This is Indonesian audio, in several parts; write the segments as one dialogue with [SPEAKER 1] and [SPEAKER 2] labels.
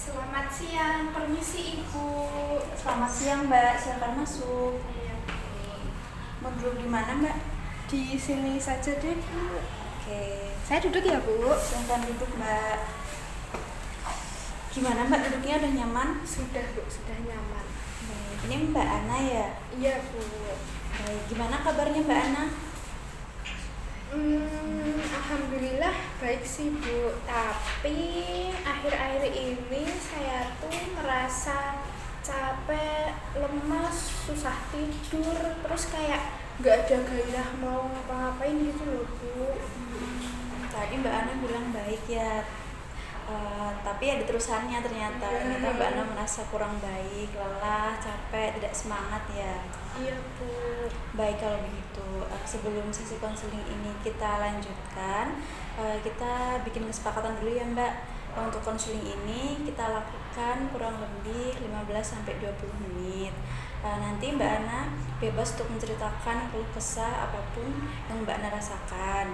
[SPEAKER 1] Selamat siang, permisi Ibu.
[SPEAKER 2] Selamat siang Mbak, silakan masuk.
[SPEAKER 1] Iya, Bu.
[SPEAKER 2] Mau duduk di mana Mbak?
[SPEAKER 1] Di sini saja deh, Bu.
[SPEAKER 2] Oke,
[SPEAKER 1] Saya duduk ya, Bu?
[SPEAKER 2] silakan duduk Mbak. Gimana Mbak, duduknya udah nyaman?
[SPEAKER 1] Sudah, Bu, sudah nyaman.
[SPEAKER 2] Baik, ini Mbak Ana ya?
[SPEAKER 1] Iya, Bu.
[SPEAKER 2] Baik, gimana kabarnya Mbak Ana?
[SPEAKER 1] Alhamdulillah baik sih, Bu. Tapi akhir-akhir ini saya tuh merasa capek, lemas, susah tidur, terus kayak nggak ada gairah mau ngapa-ngapain gitu loh, Bu.
[SPEAKER 2] Tadi Mbak Ana bilang baik ya, tapi ada terusannya ternyata. Ternyata Mbak Ana merasa kurang baik, lelah, capek, tidak semangat ya.
[SPEAKER 1] Iya, Bu.
[SPEAKER 2] Baik kalau begitu, sebelum sesi konseling ini kita lanjutkan, kita bikin kesepakatan dulu ya Mbak. Untuk konseling ini kita lakukan kurang lebih 15-20 menit. Nanti Mbak Ana bebas untuk menceritakan keluh kesah apapun yang Mbak Ana rasakan.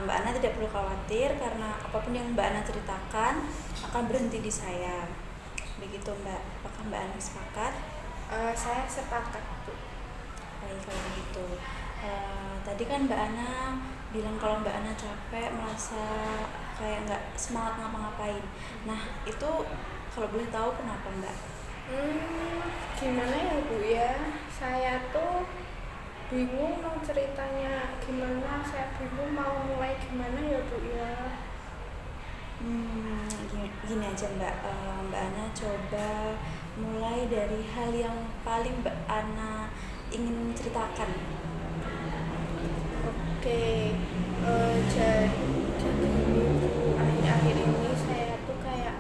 [SPEAKER 2] Mbak Ana tidak perlu khawatir karena apapun yang Mbak Ana ceritakan akan berhenti di saya. Begitu Mbak, apakah Mbak Ana sepakat?
[SPEAKER 1] Saya sepakat, Bu.
[SPEAKER 2] Baik kalau begitu. Tadi kan Mbak Ana bilang kalau Mbak Ana capek, merasa kayak nggak semangat ngapa-ngapain. Nah itu kalau boleh tahu kenapa Mbak?
[SPEAKER 1] Gimana ya, Bu ya? Saya tuh bingung mau ceritanya gimana, saya bingung mau mulai gimana ya, Bu ya.
[SPEAKER 2] Gini aja Mbak, Mbak Ana coba mulai dari hal yang paling Mbak Ana ingin ceritakan.
[SPEAKER 1] Oke, jadi gini, Bu, akhir-akhir ini saya tuh kayak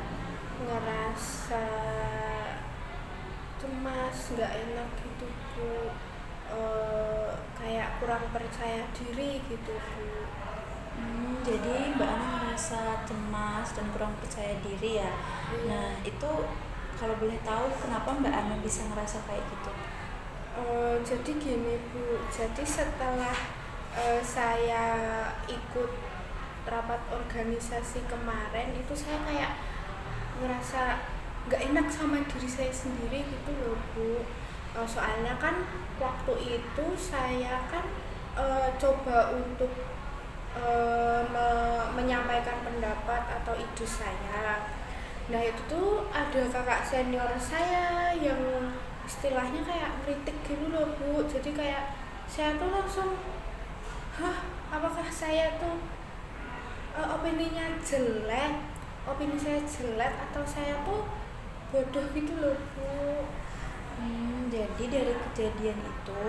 [SPEAKER 1] ngerasa cemas, nggak enak gitu, Bu. Kayak kurang percaya diri gitu, Bu.
[SPEAKER 2] Jadi Mbak Ana merasa cemas dan kurang percaya diri ya.
[SPEAKER 1] Iya.
[SPEAKER 2] Nah itu kalau boleh tahu kenapa Mbak Ana bisa ngerasa kayak gitu?
[SPEAKER 1] Jadi gini, Bu, jadi setelah saya ikut rapat organisasi kemarin itu saya kayak ngerasa nggak enak sama diri saya sendiri gitu loh, Bu. Soalnya kan waktu itu saya kan coba untuk menyampaikan pendapat atau ide saya. Nah itu tuh ada kakak senior saya yang istilahnya kayak kritik gitu loh, Bu. Jadi kayak saya tuh langsung, apakah saya tuh opini saya jelek atau saya tuh bodoh gitu loh, Bu.
[SPEAKER 2] Jadi dari kejadian itu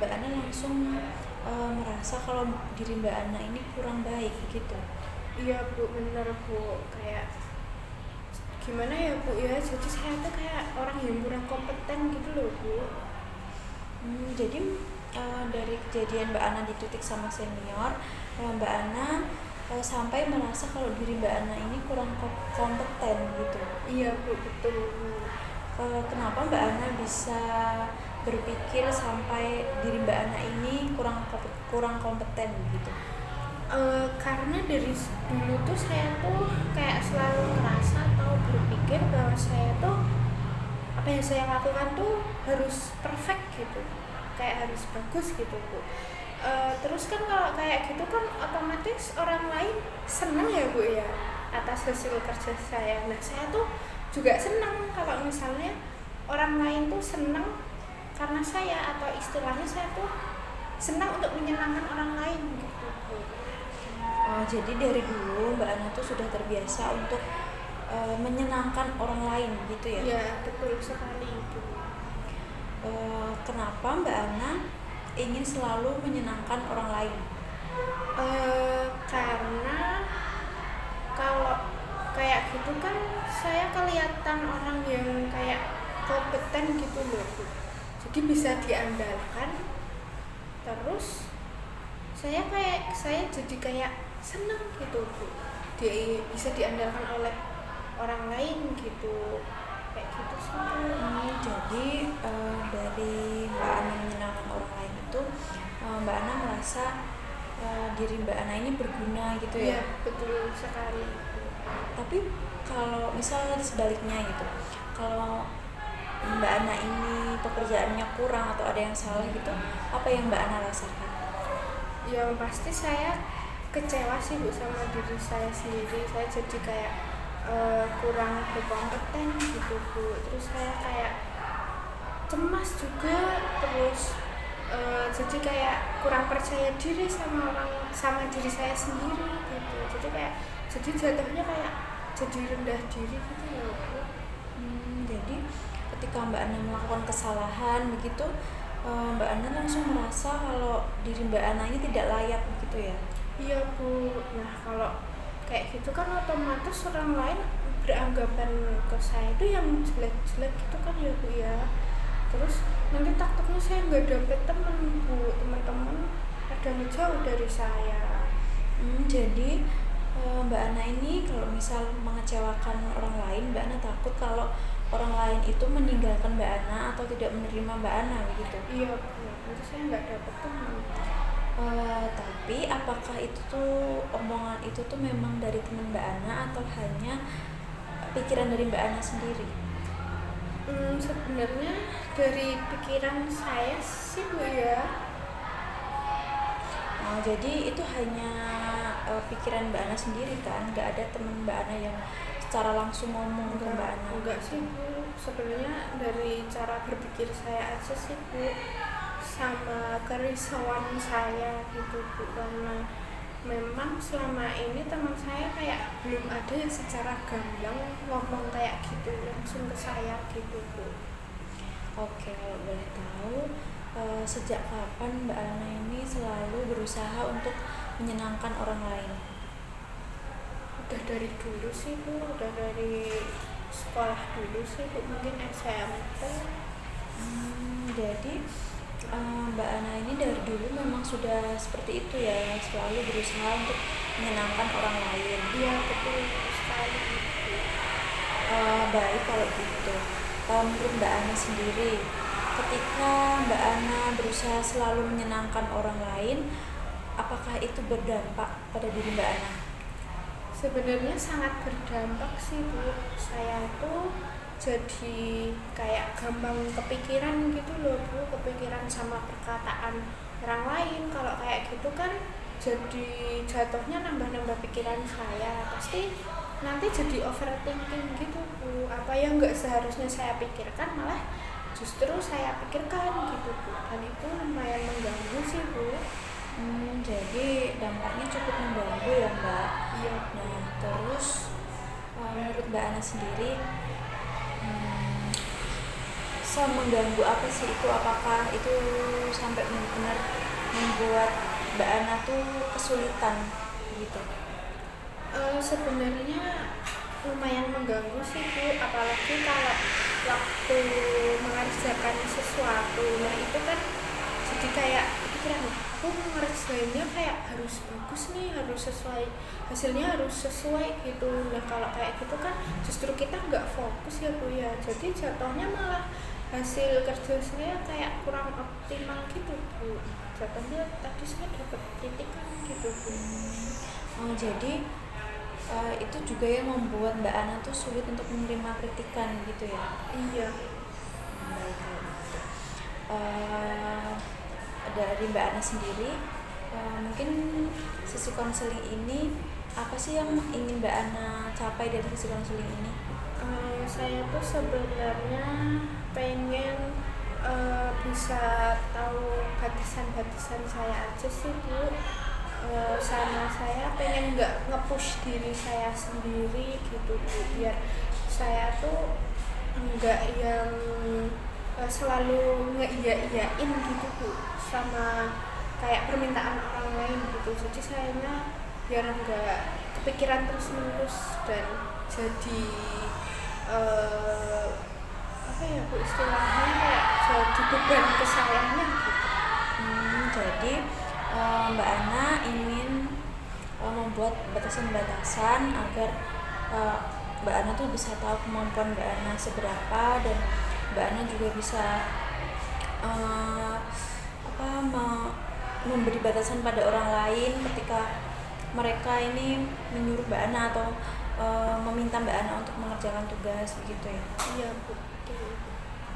[SPEAKER 2] Mbak Ana langsung merasa kalau diri Mbak Ana ini kurang baik gitu.
[SPEAKER 1] Iya, Bu, bener, Bu. Kayak gimana ya, Bu ya, jadi saya tuh kayak orang yang kurang kompeten gitu loh, Bu.
[SPEAKER 2] Jadi dari kejadian Mbak Ana dikritik sama senior, Mbak Ana sampai merasa kalau diri Mbak Ana ini kurang kompeten gitu.
[SPEAKER 1] Iya, Bu, betul, Bu.
[SPEAKER 2] Kenapa Mbak Ana bisa berpikir sampai diri Mbak Ana ini kurang kompeten gitu?
[SPEAKER 1] Karena dari dulu tuh saya tuh kayak selalu ngerasa atau berpikir bahwa saya tuh apa yang saya lakukan tuh harus perfect gitu, kayak harus bagus gitu, Bu. Terus kan kalau kayak gitu kan otomatis orang lain senang ya, Bu ya, atas hasil kerja saya. Nah saya tuh juga senang kalau misalnya orang lain tuh senang karena saya, atau istilahnya saya tuh senang untuk menyenangkan orang lain gitu, Bu.
[SPEAKER 2] Jadi dari dulu Mbak Ana tuh sudah terbiasa untuk menyenangkan orang lain gitu ya?
[SPEAKER 1] Ya, betul sekali itu.
[SPEAKER 2] Kenapa Mbak Ana ingin selalu menyenangkan orang lain?
[SPEAKER 1] Karena kalau kayak gitu kan saya kelihatan orang yang kayak kompeten gitu loh, Bu. Jadi bisa diandalkan. Terus saya jadi kayak seneng gitu, Bu. Dia bisa diandalkan oleh orang lain gitu. Kayak gitu sih, Bu.
[SPEAKER 2] Jadi dari Mbak Ana menyenangkan orang lain itu Mbak Ana merasa diri Mbak Ana ini berguna gitu ya?
[SPEAKER 1] Iya, betul sekali, Bu.
[SPEAKER 2] Tapi kalau misalnya sebaliknya gitu, kalau Mbak Ana ini pekerjaannya kurang atau ada yang salah gitu, apa yang Mbak Ana rasakan?
[SPEAKER 1] Yang pasti saya kecewa sih Bu sama diri saya sendiri. Saya jadi kayak kurang berkompeten gitu Bu. Terus saya kayak cemas juga, terus jadi kayak kurang percaya diri sama diri saya sendiri gitu. Jadi jatuhnya kayak jadi rendah diri gitu ya Bu.
[SPEAKER 2] Jadi ketika Mbak Ana melakukan kesalahan begitu, Mbak Ana langsung merasa kalau diri Mbak Ana ini tidak layak begitu ya?
[SPEAKER 1] Iya Bu. Nah kalau kayak gitu kan otomatis orang lain beranggapan ke saya itu yang jelek-jelek gitu kan ya Bu ya. Terus nanti takutnya saya nggak dapet temen Bu, teman-teman ada ngejauh dari saya.
[SPEAKER 2] Jadi Mbak Ana ini kalau misal mengecewakan orang lain, Mbak Ana takut kalau orang lain itu meninggalkan Mbak Ana atau tidak menerima Mbak Ana begitu.
[SPEAKER 1] Iya Bu, nanti saya nggak dapet teman.
[SPEAKER 2] Tapi apakah itu tuh omongan itu tuh memang dari teman Mbak Ana atau hanya pikiran dari Mbak Ana sendiri?
[SPEAKER 1] Sebenarnya dari pikiran saya sih Bu ya.
[SPEAKER 2] Jadi itu hanya pikiran Mbak Ana sendiri kan, nggak ada teman Mbak Ana yang secara langsung ngomong ke Mbak Ana?
[SPEAKER 1] Enggak sih Bu, sebenarnya dari cara berpikir saya aja sih Bu, sama kerisauan saya gitu Bu, karena memang selama ini teman saya kayak belum ada yang secara gamblang ngomong kayak gitu langsung ke saya gitu Bu.
[SPEAKER 2] Oke, kalau boleh tahu, sejak kapan Mbak Ana ini selalu berusaha untuk menyenangkan orang lain?
[SPEAKER 1] Udah dari dulu sih Bu, udah dari sekolah dulu sih Bu, mungkin SMP.
[SPEAKER 2] Jadi Mbak Ana ini dari dulu memang sudah seperti itu ya, selalu berusaha untuk menyenangkan orang lain.
[SPEAKER 1] Iya betul sekali Bu.
[SPEAKER 2] Baik kalau gitu. Menurut Mbak Ana sendiri, ketika Mbak Ana berusaha selalu menyenangkan orang lain, apakah itu berdampak pada diri Mbak Ana?
[SPEAKER 1] Sebenarnya sangat berdampak sih Bu. Saya tuh jadi kayak gampang kepikiran gitu loh Bu, kepikiran sama perkataan orang lain. Kalau kayak gitu kan jadi jatuhnya nambah-nambah pikiran saya. Pasti nanti jadi overthinking gitu Bu. Apa yang nggak seharusnya saya pikirkan malah justru saya pikirkan gitu Bu. Dan itu lumayan mengganggu sih Bu.
[SPEAKER 2] Jadi dampaknya cukup mengganggu ya Mbak.
[SPEAKER 1] Iya.
[SPEAKER 2] Nah terus menurut Mbak Ana sendiri, mengganggu apa sih itu? Apakah itu sampai benar-benar membuat Mbak Ana tuh kesulitan gitu?
[SPEAKER 1] Sebenarnya lumayan mengganggu sih Bu, apalagi kalau waktu mengerjakan sesuatu, nah itu kan jadi kayak pikiran aku ngerjainnya kayak harus bagus nih, harus sesuai, hasilnya harus sesuai gitu. Nah kalau kayak gitu kan justru kita nggak fokus ya Bu ya, jadi jatuhnya malah hasil kerja saya kayak kurang optimal gitu Bu. Jatuhnya tadi saya dapat kritikan gitu Bu.
[SPEAKER 2] Jadi itu juga yang membuat Mbak Ana tuh sulit untuk menerima kritikan gitu ya?
[SPEAKER 1] Iya.
[SPEAKER 2] Baik kalau gitu. Dari Mbak Ana sendiri, mungkin sesi konseling ini apa sih yang ingin Mbak Ana capai dari sesi konseling ini?
[SPEAKER 1] Saya tuh sebenarnya pengen bisa tahu batasan-batasan saya aja sih Bu, sama saya pengen nggak nge-push diri saya sendiri gitu Bu, biar saya tuh nggak yang selalu ngeiya-iyain gitu Bu sama kayak permintaan orang lain gitu. Jadi sayanya biar nggak kepikiran terus menerus dan jadi apa ya Bu istilahnya, kayak jadi beban ke sayanya gitu.
[SPEAKER 2] Jadi Mbak Ana ingin membuat batasan-batasan agar Mbak Ana tuh bisa tahu kemampuan Mbak Ana seberapa, dan Mbak Ana juga bisa memberi batasan pada orang lain ketika mereka ini menyuruh Mbak Ana atau meminta Mbak Ana untuk mengerjakan tugas begitu ya.
[SPEAKER 1] Iya Bu, betul.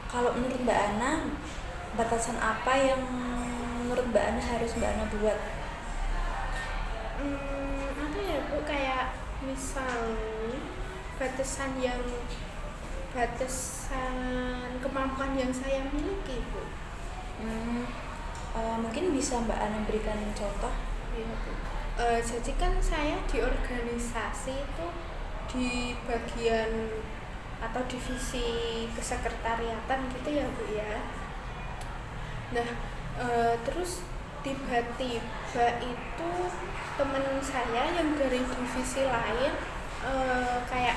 [SPEAKER 2] Kalau menurut Mbak Ana, batasan apa yang menurut Mbak Ana harus Mbak Ana buat?
[SPEAKER 1] Apa ya Bu, kayak misal batasan kemampuan yang saya miliki Bu.
[SPEAKER 2] Hmm, mungkin bisa Mbak Ana berikan contoh?
[SPEAKER 1] Iya Bu. Jadi kan saya di organisasi itu di bagian atau divisi kesekretariatan gitu ya Bu ya. Nah, terus tiba-tiba itu teman saya yang dari divisi lain, kayak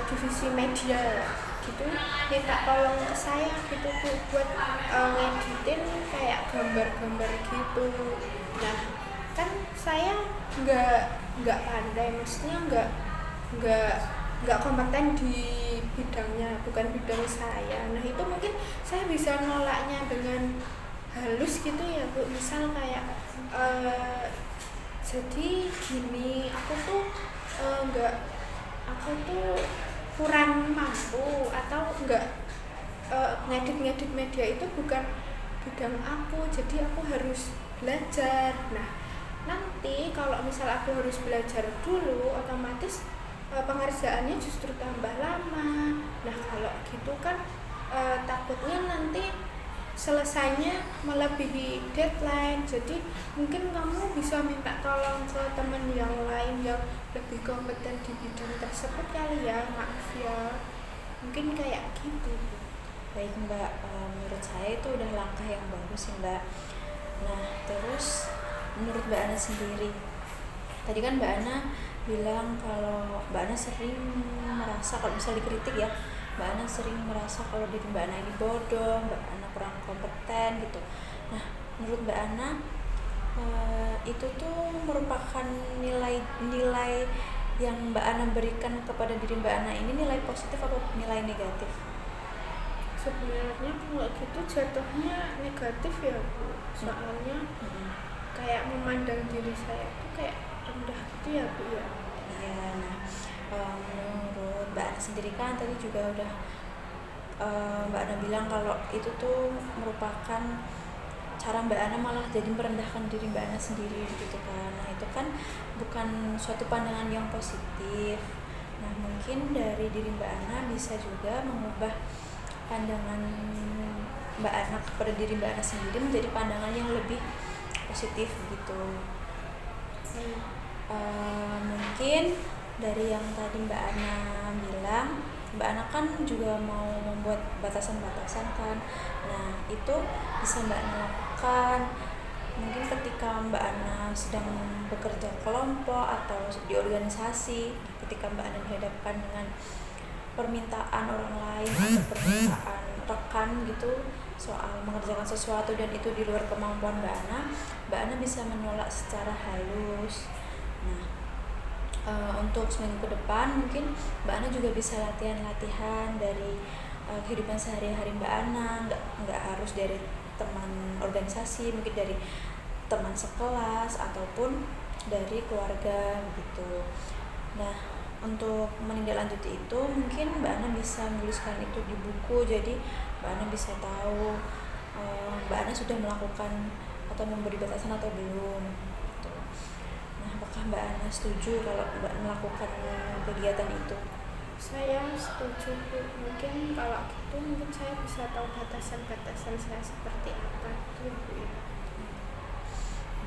[SPEAKER 1] divisi media gitu, minta tolong ke saya gitu Bu buat ngeditin kayak gambar-gambar gitu. Nah, kan saya nggak pandai, maksudnya nggak nggak kompeten di bidangnya, bukan bidang saya. Nah itu mungkin saya bisa nolaknya dengan halus gitu ya Bu, misal kayak jadi gini, nggak aku tuh kurang mampu, atau nggak, ngedit media itu bukan bidang aku, jadi aku harus belajar. Nah nanti kalau misal aku harus belajar dulu, otomatis pengerjaannya justru tambah lama. Nah kalau gitu kan takutnya nanti selesainya melebihi deadline. Jadi mungkin kamu bisa minta tolong ke teman yang lain yang lebih kompeten di bidang tersebut kali ya, maaf ya, mungkin kayak gitu.
[SPEAKER 2] Baik Mbak, menurut saya itu udah langkah yang bagus sih Mbak. Nah terus menurut Mbak Ana sendiri, tadi kan Mbak Ana bilang kalau Mbak Ana sering merasa, kalau bisa dikritik ya, Mbak Ana sering merasa kalau diri Mbak Ana ini bodoh, Mbak Ana kurang kompeten gitu. Nah menurut Mbak Ana, itu tuh merupakan nilai yang Mbak Ana berikan kepada diri Mbak Ana ini nilai positif atau nilai negatif?
[SPEAKER 1] Sebenarnya kalau gitu jatuhnya negatif ya Bu, soalnya kayak memandang diri saya tuh kayak rendah gitu ya Bu ya.
[SPEAKER 2] Iya, nah menurut Mbak Ana sendiri kan tadi juga udah Mbak Ana bilang kalau itu tuh merupakan cara Mbak Ana malah jadi merendahkan diri Mbak Ana sendiri gitu kan. Nah itu kan bukan suatu pandangan yang positif. Nah mungkin dari diri Mbak Ana bisa juga mengubah pandangan Mbak Ana kepada diri Mbak Ana sendiri menjadi pandangan yang lebih positif gitu. Mungkin dari yang tadi Mbak Ana bilang, Mbak Ana kan juga mau membuat batasan-batasan kan. Nah itu bisa Mbak Ana lakukan mungkin ketika Mbak Ana sedang bekerja kelompok atau di organisasi, ketika Mbak Ana dihadapkan dengan permintaan orang lain atau permintaan rekan gitu soal mengerjakan sesuatu dan itu di luar kemampuan Mbak Ana bisa menolak secara halus. Nah, untuk seminggu ke depan mungkin Mbak Ana juga bisa latihan dari kehidupan sehari-hari Mbak Ana, nggak harus dari teman organisasi, mungkin dari teman sekelas ataupun dari keluarga gitu. Nah, untuk menindaklanjuti itu mungkin Mbak Ana bisa menuliskan itu di buku, jadi Mbak Ana bisa tahu Mbak Ana sudah melakukan atau memberi batasan atau belum gitu. Nah apakah Mbak Ana setuju kalau Mbak melakukan kegiatan itu?
[SPEAKER 1] Saya setuju Bu, mungkin kalau gitu mungkin saya bisa tahu batasan-batasan saya seperti apa tuh Bu.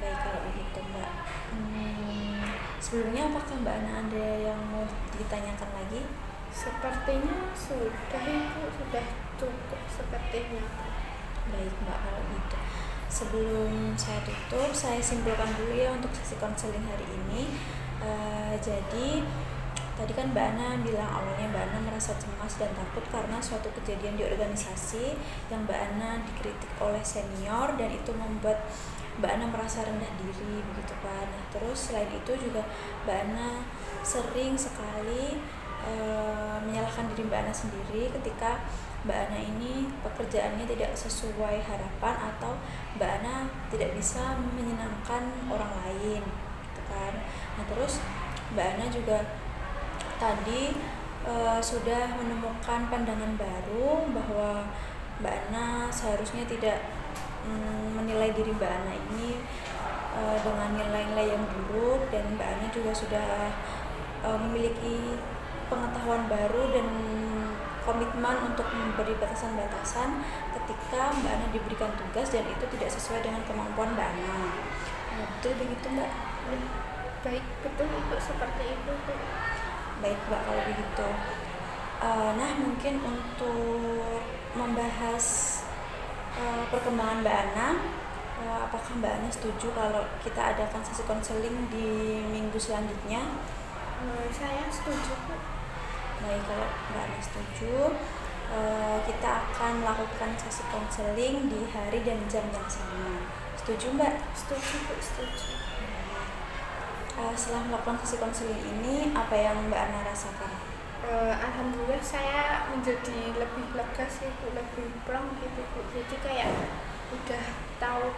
[SPEAKER 2] Baik kalau begitu Mbak. Sebelumnya apakah Mbak Ana ada yang mau ditanyakan lagi?
[SPEAKER 1] Sepertinya sudah Ibu, sudah cukup sepertinya.
[SPEAKER 2] Baik Mbak kalau gitu. Sebelum saya tutup, saya simpulkan dulu ya untuk sesi konseling hari ini. Jadi tadi kan Mbak Ana bilang awalnya Mbak Ana merasa cemas dan takut karena suatu kejadian di organisasi yang Mbak Ana dikritik oleh senior dan itu membuat Mbak Ana merasa rendah diri begitu kan. Nah terus selain itu juga Mbak Ana sering sekali menyalahkan diri Mbak Ana sendiri ketika Mbak Ana ini pekerjaannya tidak sesuai harapan atau Mbak Ana tidak bisa menyenangkan orang lain gitu kan. Nah terus Mbak Ana juga tadi sudah menemukan pandangan baru bahwa Mbak Ana seharusnya tidak menilai diri Mbak Ana ini dengan nilai-nilai yang buruk, dan Mbak Ana juga sudah memiliki pengetahuan baru dan komitmen untuk memberi batasan-batasan ketika Mbak Ana diberikan tugas dan itu tidak sesuai dengan kemampuan Mbak Ana. Betul begitu Mbak?
[SPEAKER 1] Baik, betul Ibu, seperti itu Bu.
[SPEAKER 2] Baik Mbak kalau begitu. Nah mungkin untuk membahas perkembangan Mbak Ana, apakah Mbak Ana setuju kalau kita adakan sesi konseling di minggu selanjutnya?
[SPEAKER 1] Saya setuju Bu.
[SPEAKER 2] Baik, kalau Mbak Ana setuju, kita akan melakukan sesi konseling di hari dan jam yang sama. Setuju Mbak?
[SPEAKER 1] Setuju Bu, setuju.
[SPEAKER 2] Setelah melakukan sesi konseling ini, apa yang Mbak Ana rasakan?
[SPEAKER 1] Alhamdulillah saya menjadi lebih lega sih Bu, lebih plong gitu Bu. Jadi kayak udah tahu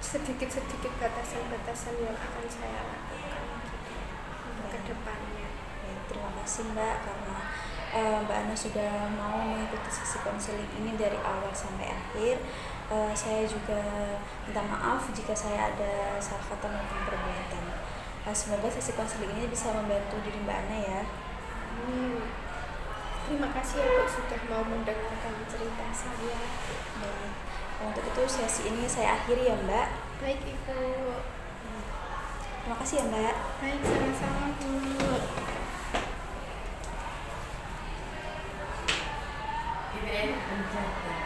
[SPEAKER 1] sedikit-sedikit batasan-batasan yang akan saya lakukan gitu ke depannya.
[SPEAKER 2] Baik, terima kasih Mbak karena Mbak Ana sudah mau mengikuti sesi konseling ini dari awal sampai akhir. Saya juga minta maaf jika saya ada salah kata maupun perbuatan. Semoga sesi konseling ini bisa membantu diri Mbak Ana ya.
[SPEAKER 1] Terima kasih ya Bu sudah mau mendengarkan cerita saya.
[SPEAKER 2] Baik, untuk itu sesi ini saya akhiri ya Mbak.
[SPEAKER 1] Baik Ibu.
[SPEAKER 2] Terima kasih ya Mbak.
[SPEAKER 1] Baik, sama-sama Bu.
[SPEAKER 3] BBM menjaga